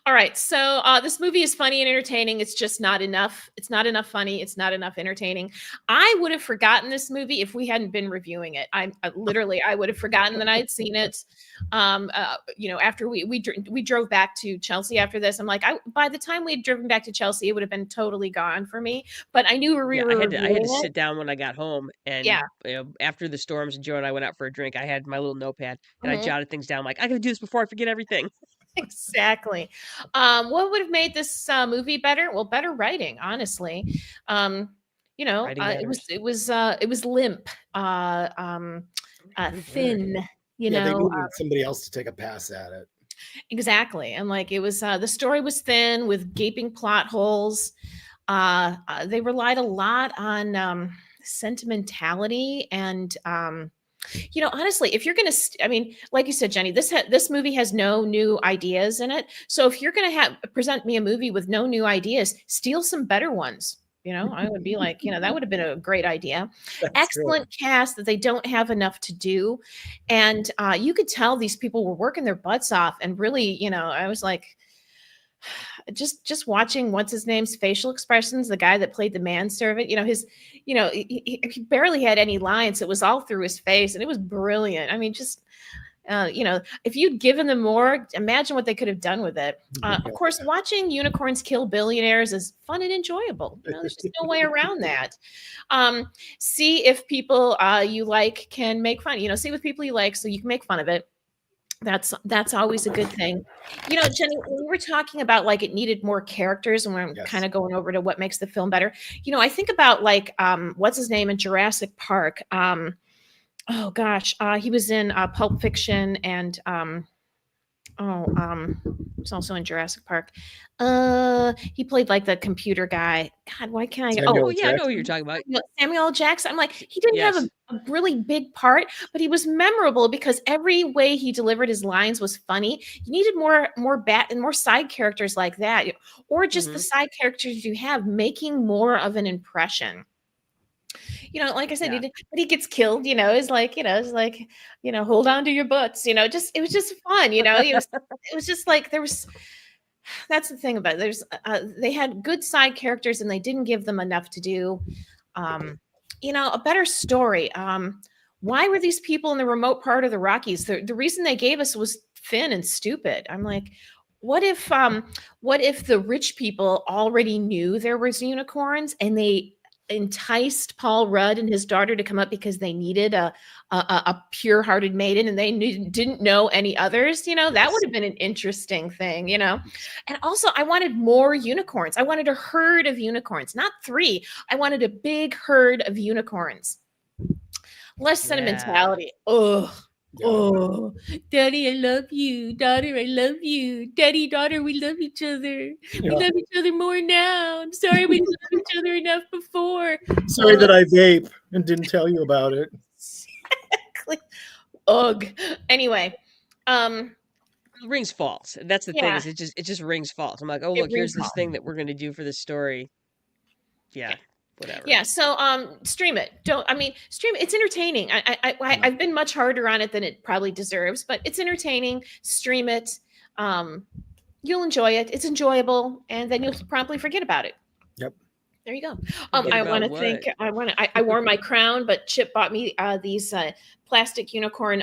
All right. So this movie is funny and entertaining. It's just not enough. It's not enough funny. It's not enough entertaining. I would have forgotten this movie if we hadn't been reviewing it. I would have forgotten that I had seen it. After we drove back to Chelsea after this, I'm like, by the time we had driven back to Chelsea, it would have been totally gone for me. But I knew we Yeah, were I had to reviewing it. sit down when I got home, and Yeah. after the storms and Joe and I went out for a drink, I had my little notepad and I Mhm. jotted things down. Like, I gotta do this before I forget everything. Exactly. What would have made this movie better? Well, better writing, honestly. Writing It was matters. it was limp, thin. You Yeah, they know, needed somebody else to take a pass at it. exactly. And like it was, the story was thin with gaping plot holes. They relied a lot on sentimentality and honestly, if you're gonna, I mean, like you said, Jenny, this movie has no new ideas in it. So if you're gonna present me a movie with no new ideas, steal some better ones. I would be like, that would have been a great idea. That's true. Excellent cast that they don't have enough to do, and you could tell these people were working their butts off. And really, I was like, just watching what's his name's facial expressions, the guy that played the manservant, he barely had any lines. It was all through his face, and it was brilliant. I mean, just if you'd given them more, imagine what they could have done with it. Of course, watching unicorns kill billionaires is fun and enjoyable. There's just no way around that. See if people you like can make fun. See with people you like, so you can make fun of it. That's always a good thing. Jenny, when we were talking about like it needed more characters, and we're kind of going over to what makes the film better. I think about like what's his name in Jurassic Park. Oh gosh, he was in Pulp Fiction and he's also in Jurassic Park. He played like the computer guy. God, why can't I? Samuel Oh yeah, I know who you're talking about. Samuel L. Jackson. I'm like, he didn't Yes. have a really big part, but he was memorable because every way he delivered his lines was funny. You needed more side characters like that, or just the side characters you have making more of an impression. Like I said, Yeah. but he gets killed. Hold on to your butts. It was just fun. It was just like there was. That's the thing about it. They had good side characters and they didn't give them enough to do. A better story. Why were these people in the remote part of the Rockies? The reason they gave us was thin and stupid. I'm like, what if the rich people already knew there was unicorns and they enticed Paul Rudd and his daughter to come up because they needed a pure-hearted maiden and they didn't know any others? That would have been an interesting thing. And also I wanted more unicorns. I wanted a herd of unicorns, not 3. I wanted a big herd of unicorns. Less sentimentality. Oh, Daddy, I love you. Daughter, I love you. Daddy, daughter, we love each other. We love each other more now. I'm sorry we didn't love each other enough before. Sorry that I vape and didn't tell you about it. Exactly. Ugh. Anyway, it rings false. That's the thing, is it just rings false. I'm like, oh look, here's this thing that we're gonna do for this story. Yeah. Whatever. Yeah, so stream it. Stream it. It's entertaining. I've been much harder on it than it probably deserves, but it's entertaining. Stream it. You'll enjoy it. It's enjoyable, and then you'll promptly forget about it. Yep. There you go. I want to thank. I wore my crown, but Chip bought me these plastic unicorn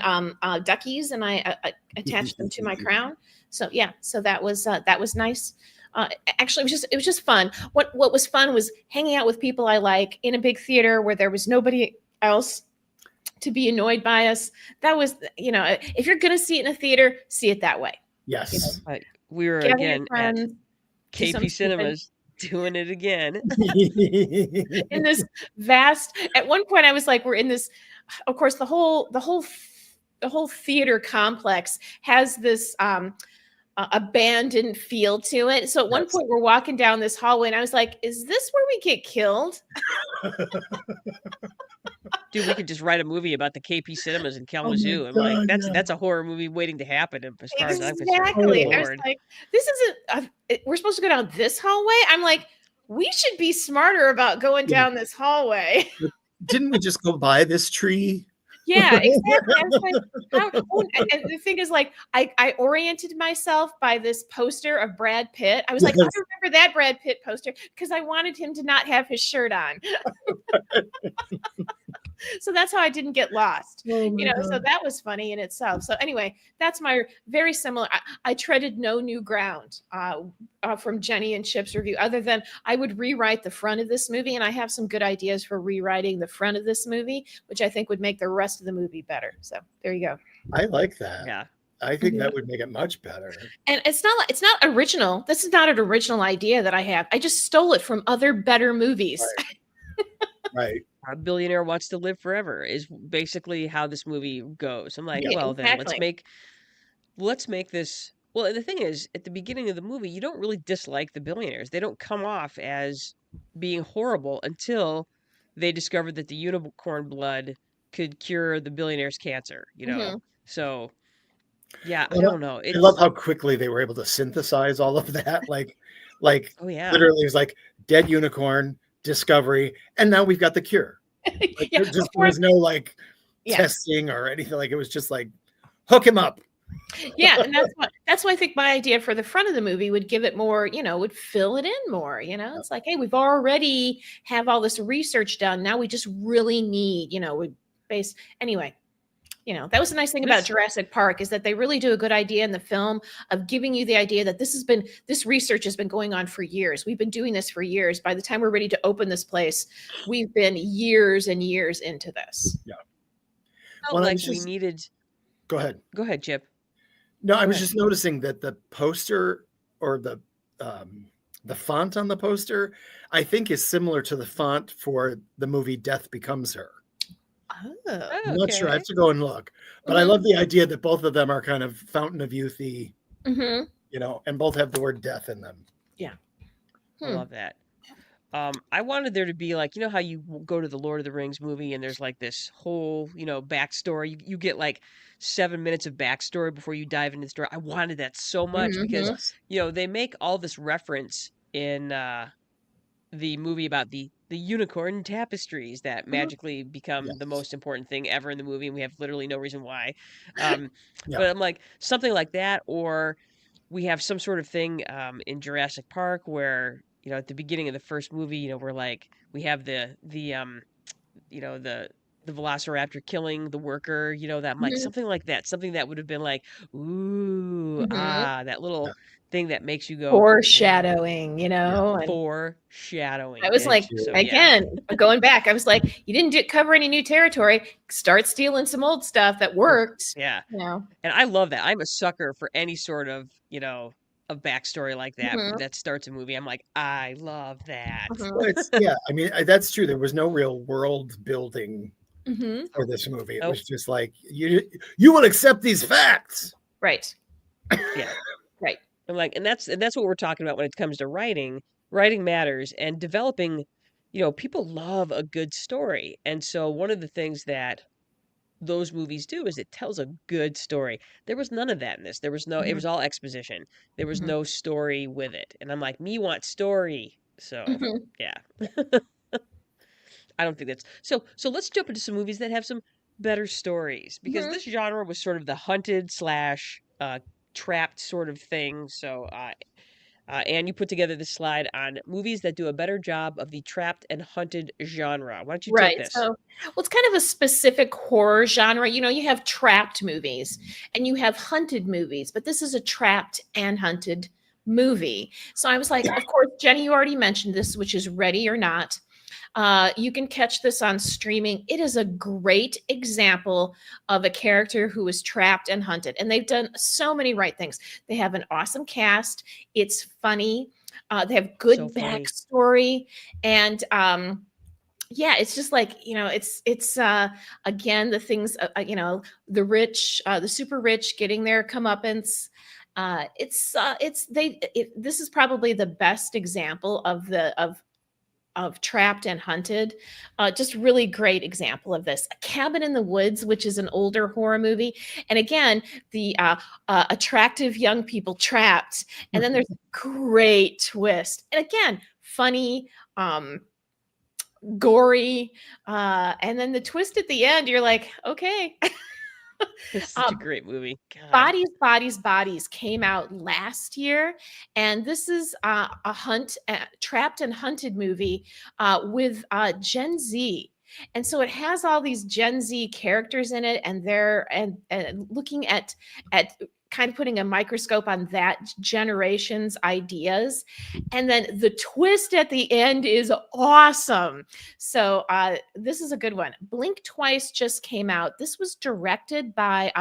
duckies, and I attached them to my crown. So yeah, so that was nice. Actually, it was just fun. What was fun was hanging out with people I like in a big theater where there was nobody else to be annoyed by us. That was, if you're gonna see it in a theater, see it that way. Yes. We were again at KP Cinemas doing it again. In this vast. At one point, I was like, we're in this. Of course, the whole theater complex has this abandoned feel to it. So at one point we're walking down this hallway and I was like, is this where we get killed? Dude, we could just write a movie about the KP Cinemas in Kalamazoo. I'm like, that's a horror movie waiting to happen as far as I'm concerned. Exactly. I was like, this isn't we're supposed to go down this hallway. I'm like, we should be smarter about going down this hallway. Didn't we just go by this tree? Yeah, exactly. I was like, and the thing is, like, I oriented myself by this poster of Brad Pitt. I was like, I remember that Brad Pitt poster because I wanted him to not have his shirt on. So that's how I didn't get lost. So that was funny in itself. So anyway, that's my very similar. I treaded no new ground from Jenny and Chip's review, other than I would rewrite the front of this movie, and I have some good ideas for rewriting the front of this movie, which I think would make the rest of the movie better. So there you go. I like that. Yeah. I think that would make it much better. And it's not original. This is not an original idea that I have. I just stole it from other better movies. Right. A billionaire wants to live forever is basically how this movie goes. I'm like, Yeah. well, then Exactly. let's make this. Well, and the thing is, at the beginning of the movie, you don't really dislike the billionaires. They don't come off as being horrible until they discover that the unicorn blood could cure the billionaire's cancer, you know? Mhm. So, yeah, I I lo- don't know. I love It's, how quickly they were able to synthesize all of that. Like oh, yeah. literally, it was like dead unicorn, discovery, and now we've got the cure. Like Yeah, there before was no like yeah. testing or anything. Like it was just like hook him up. Yeah, and that's why I think my idea for the front of the movie would give it more, would fill it in more. It's like, hey, we've already have all this research done. Now we just really need, we base anyway. That was the nice thing about This, Jurassic Park is that they really do a good idea in the film of giving you the idea that this research has been going on for years. We've been doing this for years. By the time we're ready to open this place, we've been years and years into this. Yeah. felt Well, I like was we just needed. go ahead. Go ahead, Chip. No, I Go was ahead. just noticing that the poster or the font on the poster, I think, is similar to the font for the movie Death Becomes Her. Oh. I'm not sure. I have Okay. to go and look, but I love the idea that both of them are kind of Fountain of Youthy, Mm-hmm. and both have the word death in them. Yeah. I love that. I wanted there to be like, you know how you go to the Lord of the Rings movie and there's like this whole, backstory. You get like 7 minutes of backstory before you dive into the story. I wanted that so much because, Mm-hmm. Yes. they make all this reference in the movie about the unicorn tapestries that magically become the Yes. most important thing ever in the movie, and we have literally no reason why. Um, Yeah. but I'm like something like that, or we have some sort of thing in Jurassic Park where at the beginning of the first movie, we're like we have you know the the velociraptor killing the worker, that I'm like Mm-hmm. something like that, something that would have been like ooh Mm-hmm. that Yeah. little thing that makes you go ooh. Foreshadowing, Yeah. and I Foreshadowing. was Thank like, you. So Thank yeah. again, going back, I was like, you didn't cover any new territory. Start stealing some old stuff that Oh, worked. yeah. You know. And I love that. I'm a sucker for any sort of, a backstory like that Mm-hmm. that starts a movie. I'm like, I love that. Mm-hmm. Well, I mean, that's true. There was no real world building Mm-hmm. for this movie. It Nope. was just like you will accept these facts. Right. Yeah. Right. I'm like, and that's what we're talking about when it comes to writing. Writing matters and developing, people love a good story. And so one of the things that those movies do is it tells a good story. There was none of that in this. It Mm-hmm. was all exposition. There was Mm-hmm. no story with it. And I'm like, me want story. So, Mm-hmm. yeah. I don't think that's so let's jump into some movies that have some better stories because Mm-hmm. this genre was sort of the hunted slash trapped sort of thing. So and you put together this slide on movies that do a better job of the trapped and hunted genre. Why don't you take Right. this? So, well, it's kind of a specific horror genre. You have trapped movies and you have hunted movies, but this is a trapped and hunted movie. So I was like, of course, Jenny, you already mentioned this, which is Ready or Not. You can catch this on streaming. It is a great example of a character who is trapped and hunted. And they've done so many right things. They have an awesome cast. It's funny. They have good So funny. backstory. And yeah, it's just like, it's again, the things, the rich, the super rich getting their comeuppance. This is probably the best example of trapped and hunted. Just really great example of this. A Cabin in the Woods, which is an older horror movie, and again, the attractive young people trapped, and then there's a great twist, and again, funny, gory, and then the twist at the end, you're like, okay. It's such a great movie. God. Bodies came out last year, and this is a trapped and hunted movie with Gen Z. And so it has all these Gen Z characters in it, and they're and looking at kind of putting a microscope on that generation's ideas. And then the twist at the end is awesome. So this is a good one. Blink Twice just came out. This was directed by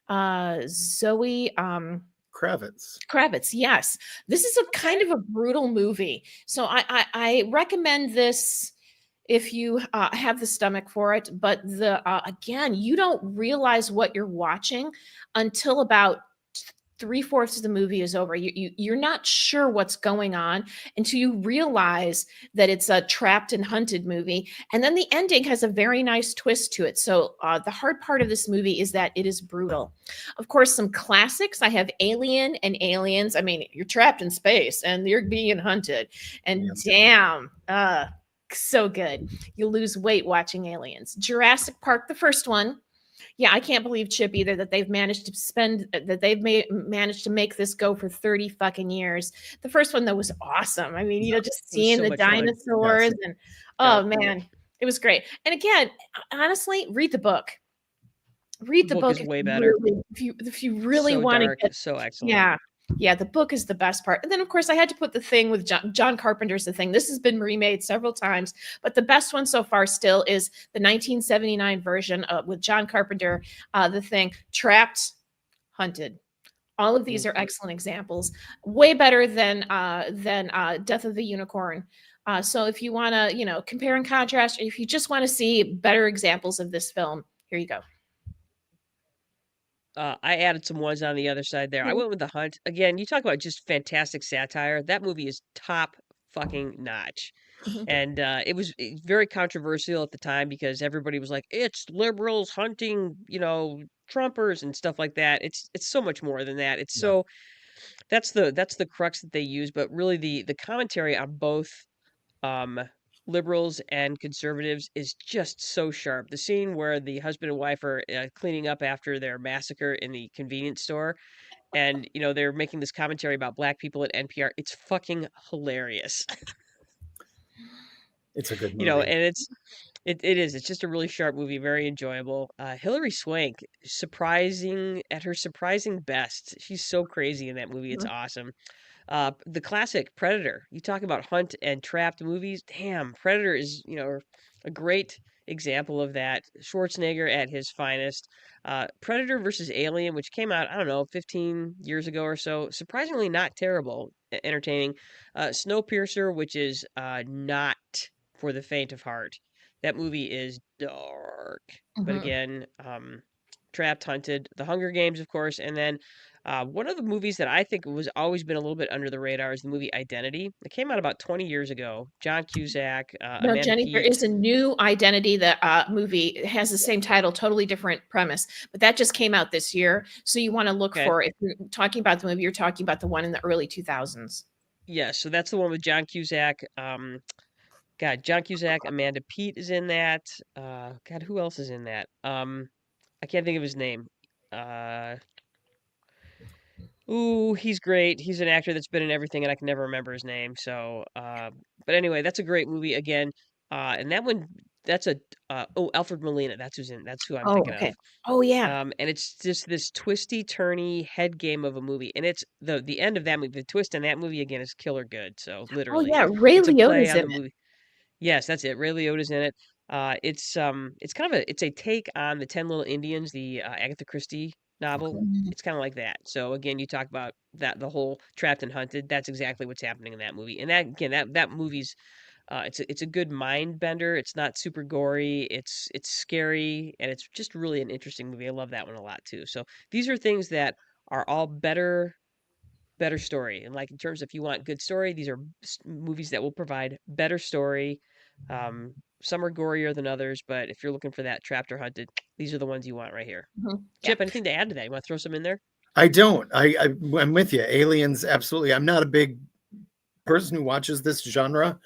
Zoe Kravitz. Kravitz, yes. This is a kind of a brutal movie. So I recommend this if you have the stomach for it. But again, you don't realize what you're watching until about three-fourths of the movie is over. You're not sure what's going on until you realize that it's a trapped and hunted movie. And then the ending has a very nice twist to it. So the hard part of this movie is that it is brutal. Of course, some classics. I have Alien and Aliens. I mean, you're trapped in space and you're being hunted. And damn, so good. You lose weight watching Aliens. Jurassic Park, the first one. Yeah, I can't believe, Chip, either that they've managed managed to make this go for 30 fucking years. The first one though was awesome. I mean, just seeing so the much fun. dinosaurs and oh man, it was great. And again, honestly, read the book. Read the book is way better. If you really want to get so excellent. Yeah, the book is the best part. And then, of course, I had to put The Thing with John Carpenter's The Thing. This has been remade several times, but the best one so far still is the 1979 version with John Carpenter, The Thing, Trapped, Hunted. All of these are excellent examples, way better than Death of the Unicorn. So if you want to, compare and contrast, or if you just want to see better examples of this film, here you go. I added some ones on the other side there. I went with The Hunt. Again, you talk about just fantastic satire. That movie is top fucking notch. And it was very controversial at the time because everybody was like, it's liberals hunting, Trumpers and stuff like that. It's so much more than that. It's so that's the crux that they use, but really the commentary on both liberals and conservatives is just so sharp. The scene where the husband and wife are cleaning up after their massacre in the convenience store, and they're making this commentary about black people at NPR. It's fucking hilarious. It's a good movie. And it is. It's just a really sharp movie, very enjoyable. Hilary Swank, surprising at her surprising best. She's so crazy in that movie. It's awesome. The classic Predator. You talk about hunt and trapped movies. Damn, Predator is, a great example of that. Schwarzenegger at his finest. Predator versus Alien, which came out, I don't know, 15 years ago or so. Surprisingly not terrible, entertaining. Snowpiercer, which is not for the faint of heart. That movie is dark. But again, trapped, hunted. The Hunger Games, of course, and then one of the movies that I think was always been a little bit under the radar is the movie Identity. It came out about 20 years ago. John Cusack, No, Amanda Jenny, there Peet. is a new Identity that movie. It has the same title, totally different premise, but that just came out this year. So you want to look for, if you're talking about the movie, you're talking about the one in the early 2000s. Yeah, so that's the one with John Cusack. God, John Cusack, Amanda Peet is in that. God, who else is in that? I can't think of his name. Ooh, he's great. He's an actor that's been in everything, and I can never remember his name. So, but anyway, that's a great movie again. And that one, that's Alfred Molina. That's who's in. That's who I'm thinking of. Oh yeah. And it's just this twisty, turny head game of a movie, and it's the end of that movie. The twist in that movie again is killer good. So literally, oh yeah, Ray it's a play Liotta's on in the it. movie. Yes, that's it. Ray Liotta's in it. It's kind of it's a take on the 10 Little Indians, the Agatha Christie novel. It's kind of like that. So again, you talk about the whole trapped and hunted. That's exactly what's happening in that movie. And that again, that movie's it's a good mind bender. It's not super gory. It's scary, and it's just really an interesting movie. I love that one a lot too. So these are things that are all better story. And like in terms of if you want good story, these are movies that will provide better story. Some are gorier than others, but if you're looking for that trapped or hunted, these are the ones you want right here. Chip, anything to add to that? You want to throw some in there? I don't. I'm with you. Aliens, absolutely. I'm not a big person who watches this genre.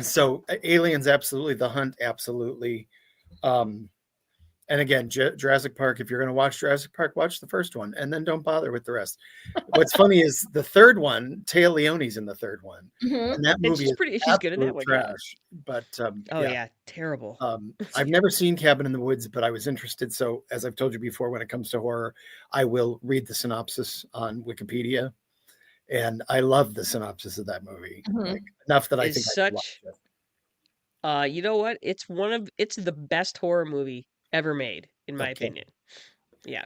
So Aliens, absolutely. The Hunt, absolutely. And again, Jurassic Park, if you're going to watch Jurassic Park, watch the first one and then don't bother with the rest. What's funny is the third one, Taya Leone's in the third one. And that movie she's good in that one. Trash. But yeah, terrible. I've never seen Cabin in the Woods, but I was interested. So as I've told you before, when it comes to horror, I will read the synopsis on Wikipedia. And I love the synopsis of that movie. Like, enough that I think I should watch it. You know what? It's the best horror movie ever made, in my opinion. Yeah.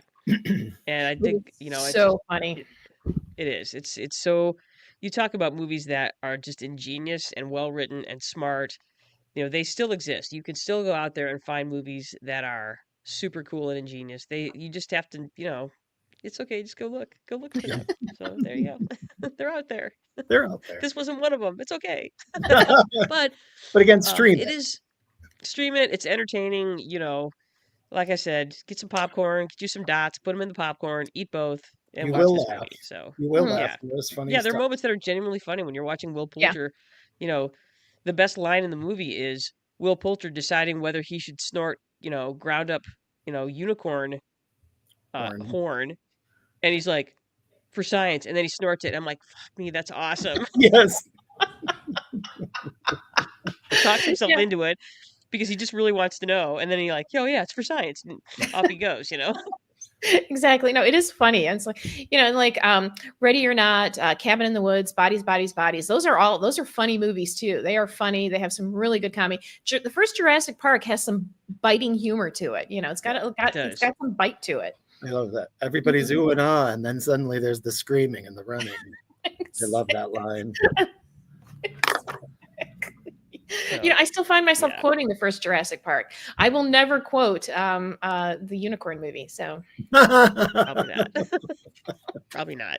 And I think, It's it's just so funny. it is. It's so you talk about movies that are just ingenious and well written and smart. They still exist. You can still go out there and find movies that are super cool and ingenious. You just have to, it's okay. Just go look. Go look for them. So there you go. They're out there. They're out there. This wasn't one of them. It's okay. But But again, stream it it. is stream it. It's entertaining. Like I said, get some popcorn, get you some dots, put them in the popcorn, eat both, and You watch will this laugh. movie. So You will Mhm. laugh. yeah, It was funny yeah, there are stuff. moments that are genuinely funny when you're watching Will Yeah. Poulter. The best line in the movie is Will Poulter deciding whether he should snort, ground up, unicorn horn, and he's like, for science, and then he snorts it. I'm like, fuck me, that's awesome. Yes. Talks himself Yeah. into it because he just really wants to know, and then he like, oh yeah, it's for science, and off he goes. Exactly. No, it is funny. And it's like, Ready or Not, Cabin in the Woods, Bodies, Bodies, Bodies. Those are funny movies too. They are funny. They have some really good comedy. The first Jurassic Park has some biting humor to it. It's got some bite to it. I love that. Everybody's ooh and ah, and then suddenly there's the screaming and the running. I love that line. I still find myself Yeah. quoting the first Jurassic Park. I will never quote the unicorn movie. So Probably not. Probably not.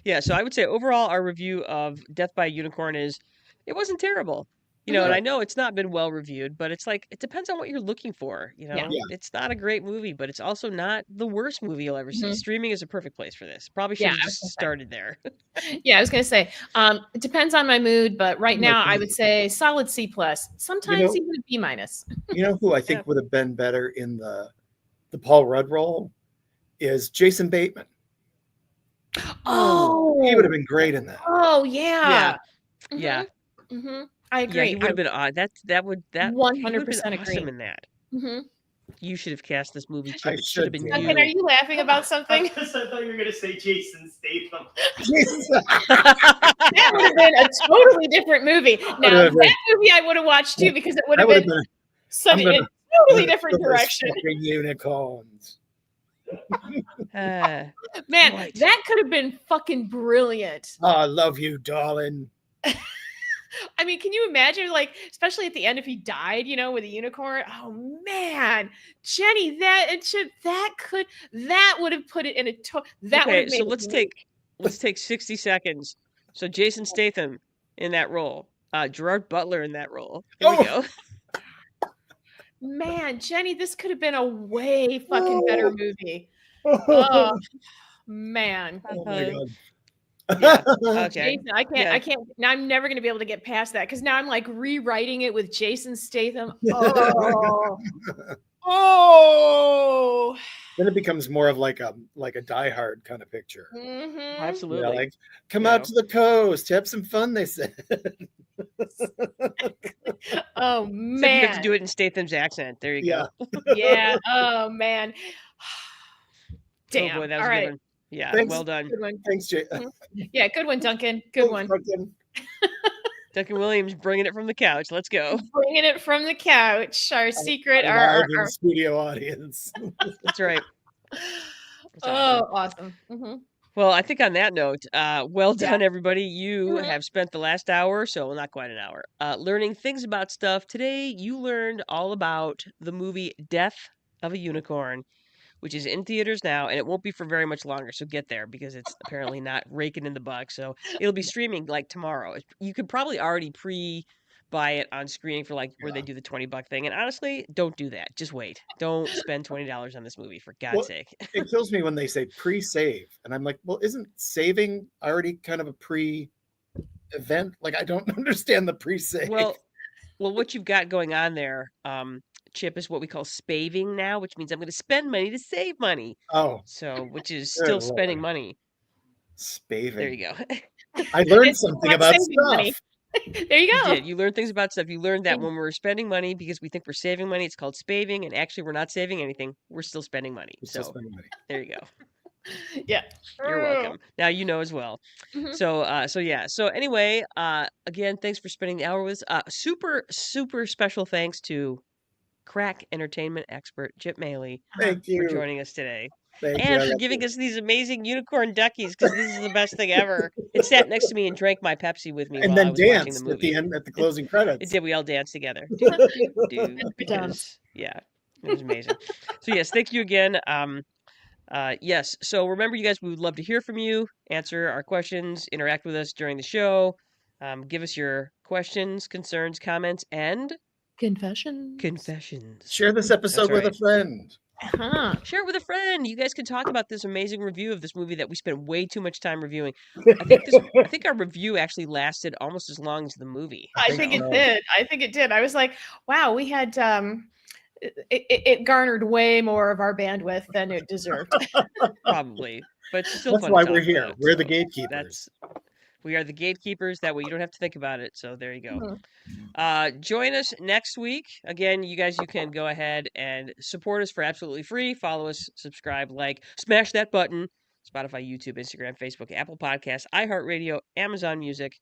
Yeah, so I would say overall our review of Death by a Unicorn it wasn't terrible. And I know it's not been well reviewed, but it's like it depends on what you're looking for, Yeah. It's not a great movie, but it's also not the worst movie you'll ever see. Streaming is a perfect place for this. Probably should have just started there. Yeah, I was gonna say, it depends on my mood, but right now I would say solid C+. Sometimes even a B-. You know who I think would have been better in the Paul Rudd role is Jason Bateman. Oh, he would have been great in that. Oh yeah. Yeah. I agree. Yeah, he would have been odd. That would 100% awesome agree. in that. Mm-hmm. You should have cast this movie. I It should have been Duncan, you. are you laughing about something? I thought you were going to say Jason Statham. That would have been a totally different movie. Now that movie I would have watched too because it would have been such a totally different direction. Unicorns. Man, that could have been fucking brilliant. Oh, I love you, darling. I mean, can you imagine, especially at the end, if he died, with a unicorn? Oh man, Jenny, that would have put it in a okay, so let's take 60 seconds. So Jason Statham in that role, Gerard Butler in that role. Here we go. Man, Jenny, this could have been a way fucking better movie. Oh man. Oh my god. Yeah. Okay. Jason, I can't. Now I'm never going to be able to get past that because now I'm rewriting it with Jason Statham. Oh. Then it becomes more of like a Die Hard kind of picture. Mm-hmm. Absolutely. Come out to the coast, have some fun. They said. Oh man. So you have to do it in Statham's accent. There you go. Yeah. Oh man. Damn. Oh boy, that was a good one. Yeah, Thanks. Well done. Good one. Thanks, Jay. Yeah, good one, Duncan. Good one. Duncan Williams bringing it from the couch. Let's go. Bringing it from the couch. Our secret, our studio audience. That's right. Awesome. Mm-hmm. Well, I think on that note, well done, everybody. You have spent the last hour, so not quite an hour, learning things about stuff. Today, you learned all about the movie Death of a Unicorn, which is in theaters now, and it won't be for very much longer, so get there because it's apparently not raking in the bucks. So it'll be streaming tomorrow. You could probably already pre-buy it on screening for where they do the $20 thing. And honestly, don't do that. Just wait. Don't spend $20 on this movie, for God's sake. It kills me when they say pre-save, and I'm like, well, isn't saving already kind of a pre-event? I don't understand the pre-save. Well, what you've got going on there, Chip, is what we call spaving now, which means I'm going to spend money to save money. Oh. So, which is still spending money. Spaving. There you go. I learned something about stuff. Money. There you go. You did. You learned things about stuff. You learned that when we're spending money because we think we're saving money, it's called spaving, and actually we're not saving anything. We're still spending money. Spending money. There you go. Yeah. You're welcome. Now you know as well. Mm-hmm. So anyway, again, thanks for spending the hour with us. Super, super special thanks to crack entertainment expert Chip Moehle Thank for you. joining us today. Thank you. And I for love giving you. us these amazing unicorn duckies, because this is the best thing ever. It sat next to me and drank my Pepsi with me And while I then was watching the danced movie. at the end at the closing It credits. did. We all danced together. Do, do, do, because, yeah, it was amazing. So, yes, thank you again. Yes, so remember, you guys, we would love to hear from you, answer our questions, interact with us during the show, give us your questions, concerns, comments, and confessions. Share this episode with a friend. Share it with a friend. You guys can talk about this amazing review of this movie that we spent way too much time reviewing. I think our review actually lasted almost as long as the movie. I think it did. I think it did. I was like, wow, we had it garnered way more of our bandwidth than it deserved. Probably, but it's still That's fun why to we're talk here. about, We're so the gatekeepers. we are the gatekeepers. That way you don't have to think about it. So there you go. Mhm. Join us next week. Again, you guys, you can go ahead and support us for absolutely free. Follow us, subscribe, like, smash that button. Spotify, YouTube, Instagram, Facebook, Apple Podcasts, iHeartRadio, Amazon Music.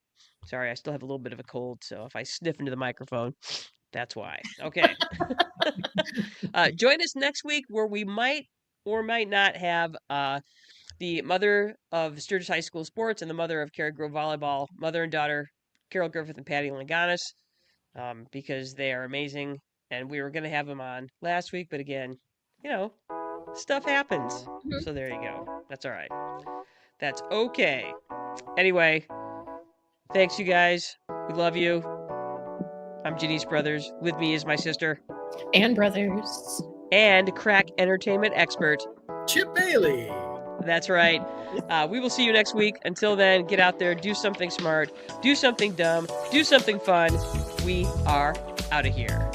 Sorry, I still have a little bit of a cold, so if I sniff into the microphone, that's why. Okay. Join us next week where we might or might not have the mother of Sturgis High School sports and the mother of Cary Grove volleyball, mother and daughter, Carol Griffith and Patty Langanis, because they are amazing. And we were going to have them on last week, but again, stuff happens. So there you go. That's all right. That's okay. Anyway, thanks, you guys. We love you. I'm Janice Brothers. With me is my sister. And brothers. And crack entertainment expert Chip Moehle. That's right. We will see you next week. Until then, get out there, do something smart, do something dumb, do something fun. We are out of here.